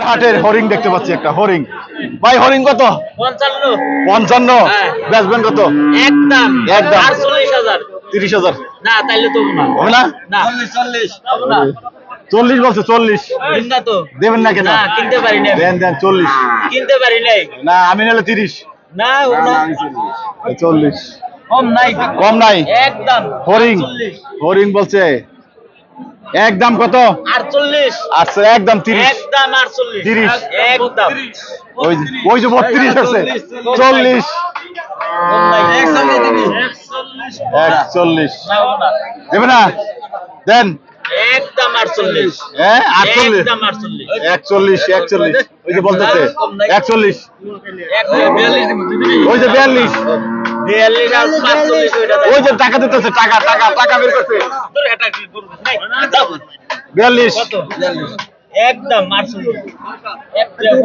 হাটের হরিং দেখতে পাচ্ছি একটা হরিং। ভাই হরিং কত? 55। বেচবেন কত? একদম একদম ৪৮,০০০। 30,000 না তাইলে তো না হবে না? না 40 বলছে 40 না তো দেবেন না কেন? না কিনতে পারি না দেন 40 কিনতে পারি নাই না আমি নিলে 30 না 40 কম নাই কম নাই একদম হরিং হরিং বলছে একদম কত? 48 আচ্ছা একদম 30 একদম 48 30 একদম ওই যে 32 আছে 40 কম নাই 41 না না দেবে না দেন একদম 48 হ্যাঁ 48 একদম 48 41 ওই যে বলতেছে 41 ওই যে 42 42 আর 45 ওই যে টাকা দিতেছে টাকা বের করছে 42 একদম 48